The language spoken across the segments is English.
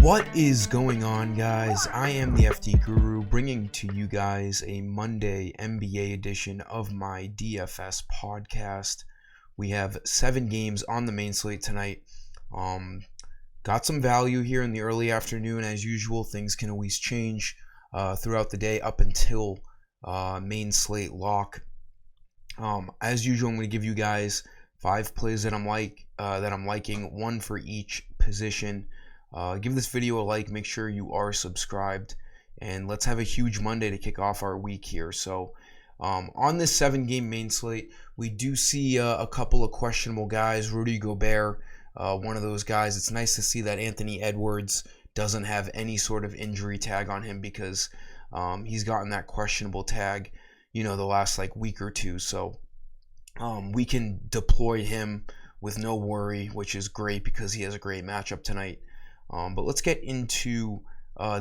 What is going on, guys? I am the FD Guru, bringing to you guys a Monday NBA edition of my DFS podcast. We have 7 games on the main slate tonight. Got some value here in the early afternoon. As usual, things can always change throughout the day up until main slate lock. As usual, I'm going to give you guys 5 plays that I'm liking, one for each position. Give this video a like, make sure you are subscribed, and let's have a huge Monday to kick off our week here. So on this 7-game main slate, we do see a couple of questionable guys. Rudy Gobert, one of those guys. It's nice to see that Anthony Edwards doesn't have any sort of injury tag on him, because he's gotten that questionable tag, the last week or two. So we can deploy him with no worry, which is great because he has a great matchup tonight. But let's get into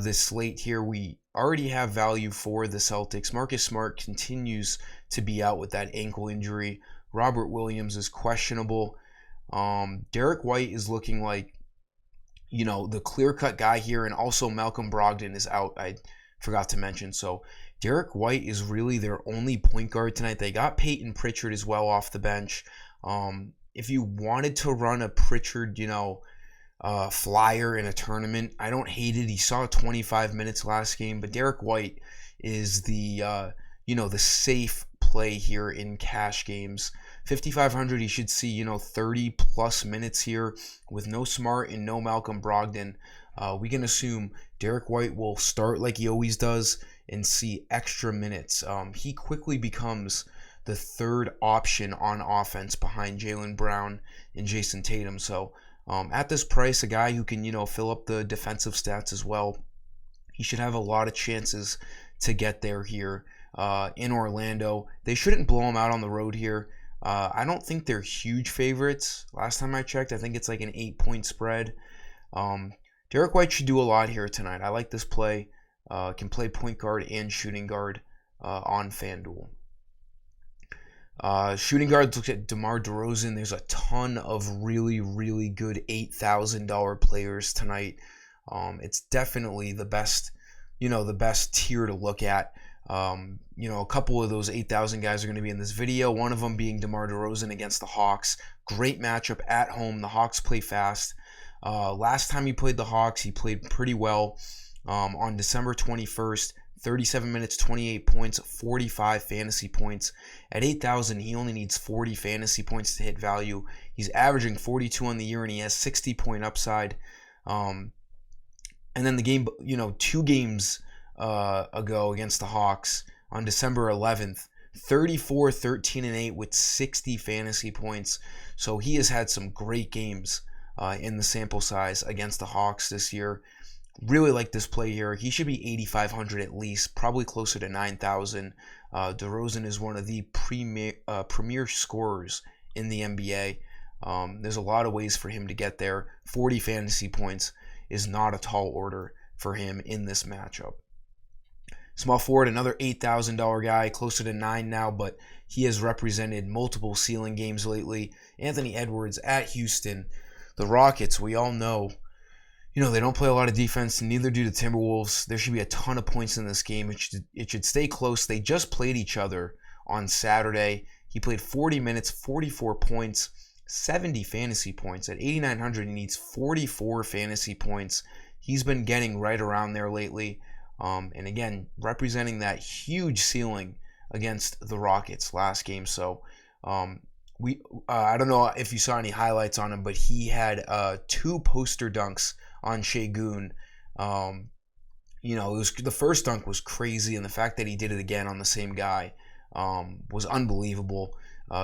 this slate here. We already have value for the Celtics. Marcus Smart continues to be out with that ankle injury. Robert Williams is questionable. Derek White is looking like, the clear-cut guy here, and also Malcolm Brogdon is out, I forgot to mention. So Derek White is really their only point guard tonight. They got Peyton Pritchard as well off the bench. If you wanted to run a Pritchard, flyer in a tournament, I don't hate it. He saw 25 minutes last game, but Derek White is the the safe play here in cash games. 5,500, he should see 30 plus minutes here with no Smart and no Malcolm Brogdon. We can assume Derek White will start like he always does and see extra minutes. He quickly becomes the third option on offense behind Jaylen Brown and Jason Tatum. So at this price, a guy who can, fill up the defensive stats as well, he should have a lot of chances to get there here in Orlando. They shouldn't blow him out on the road here. I don't think they're huge favorites. Last time I checked, I think it's like an 8-point spread. Derek White should do a lot here tonight. I like this play. Can play point guard and shooting guard on FanDuel. Shooting guards, look at DeMar DeRozan. There's a ton of really, really good $8,000 players tonight. It's definitely the best, the best tier to look at. A couple of those 8,000 guys are going to be in this video. One of them being DeMar DeRozan against the Hawks. Great matchup at home. The Hawks play fast. Last time he played the Hawks, he played pretty well. On December 21st, 37 minutes, 28 points, 45 fantasy points. At 8,000, he only needs 40 fantasy points to hit value. He's averaging 42 on the year, and he has 60-point upside. And then the game, 2 games ago against the Hawks on December 11th, 34, 13, and 8 with 60 fantasy points. So he has had some great games in the sample size against the Hawks this year. Really like this play here. He should be 8,500 at least, probably closer to 9,000. DeRozan is one of the premier scorers in the NBA. There's a lot of ways for him to get there. 40 fantasy points is not a tall order for him in this matchup. Small forward, another $8,000 guy, closer to 9 now, but he has represented multiple ceiling games lately. Anthony Edwards at Houston. The Rockets, we all know, they don't play a lot of defense, neither do the Timberwolves. There should be a ton of points in this game. It should stay close. They just played each other on Saturday. He played 40 minutes, 44 points, 70 fantasy points. At 8,900, he needs 44 fantasy points. He's been getting right around there lately. And again, representing that huge ceiling against the Rockets last game. So I don't know if you saw any highlights on him, but he had 2 poster dunks on Şengün. The first dunk was crazy, and the fact that he did it again on the same guy was unbelievable.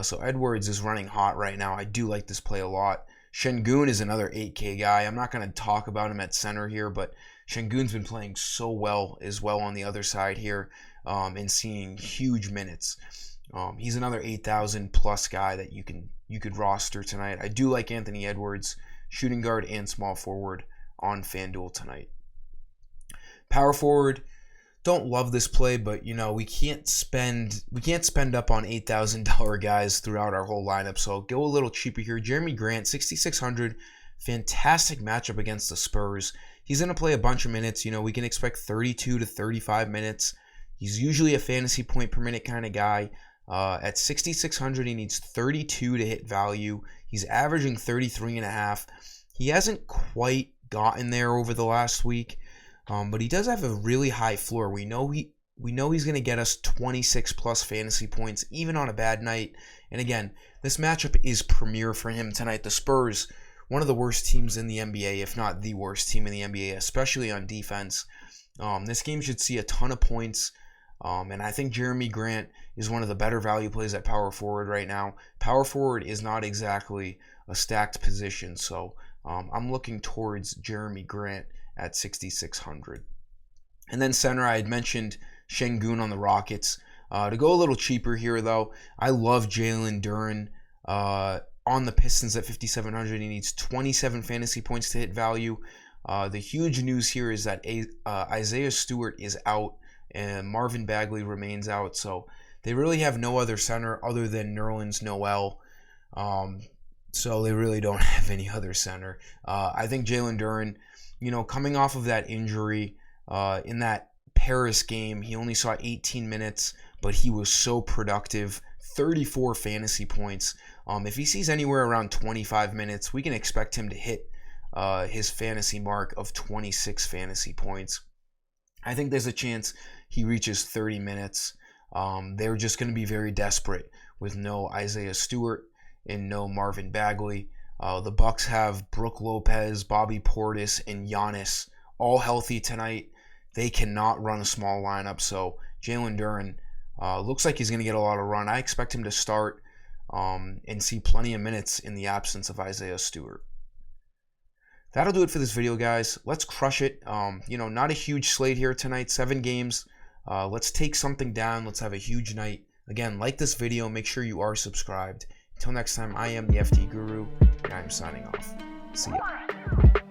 So Edwards is running hot right now. I do like this play a lot. Şengün is another 8K guy. I'm not going to talk about him at center here, but Şengün's been playing so well as well on the other side here and seeing huge minutes. He's another 8,000 plus guy that you could roster tonight. I do like Anthony Edwards, shooting guard and small forward on FanDuel tonight. Power forward, don't love this play, but we can't spend up on $8,000 guys throughout our whole lineup. So go a little cheaper here. Jeremy Grant, 6,600, fantastic matchup against the Spurs. He's going to play a bunch of minutes. We can expect 32 to 35 minutes. He's usually a fantasy point per minute kind of guy. At 6,600, he needs 32 to hit value. He's averaging 33.5. He hasn't quite gotten there over the last week. But he does have a really high floor. We know he's going to get us 26 plus fantasy points even on a bad night. And again, this matchup is premier for him tonight. The Spurs, one of the worst teams in the NBA, if not the worst team in the NBA, especially on defense. This game should see a ton of points. And I think Jeremy Grant is one of the better value plays at power forward right now. Power forward is not exactly a stacked position, so I'm looking towards Jeremy Grant at 6,600. And then center, I had mentioned Şengün on the Rockets. To go a little cheaper here, though, I love Jalen Durham on the Pistons at 5,700. He needs 27 fantasy points to hit value. The huge news here is that Isaiah Stewart is out and Marvin Bagley remains out. So they really have no other center other than Nerlens Noel. So they really don't have any other center. I think Jalen Durham, coming off of that injury in that Paris game, he only saw 18 minutes, but he was so productive, 34 fantasy points. If he sees anywhere around 25 minutes, we can expect him to hit his fantasy mark of 26 fantasy points. I think there's a chance he reaches 30 minutes. They're just going to be very desperate with no Isaiah Stewart and no Marvin Bagley. The Bucks have Brook Lopez, Bobby Portis, and Giannis all healthy tonight. They cannot run a small lineup, so Jalen Durham looks like he's going to get a lot of run. I expect him to start and see plenty of minutes in the absence of Isaiah Stewart. That'll do it for this video, guys. Let's crush it. Not a huge slate here tonight, 7 games. Let's take something down. Let's have a huge night. Again, like this video. Make sure you are subscribed. Until next time, I am the FT Guru, and I am signing off. See ya.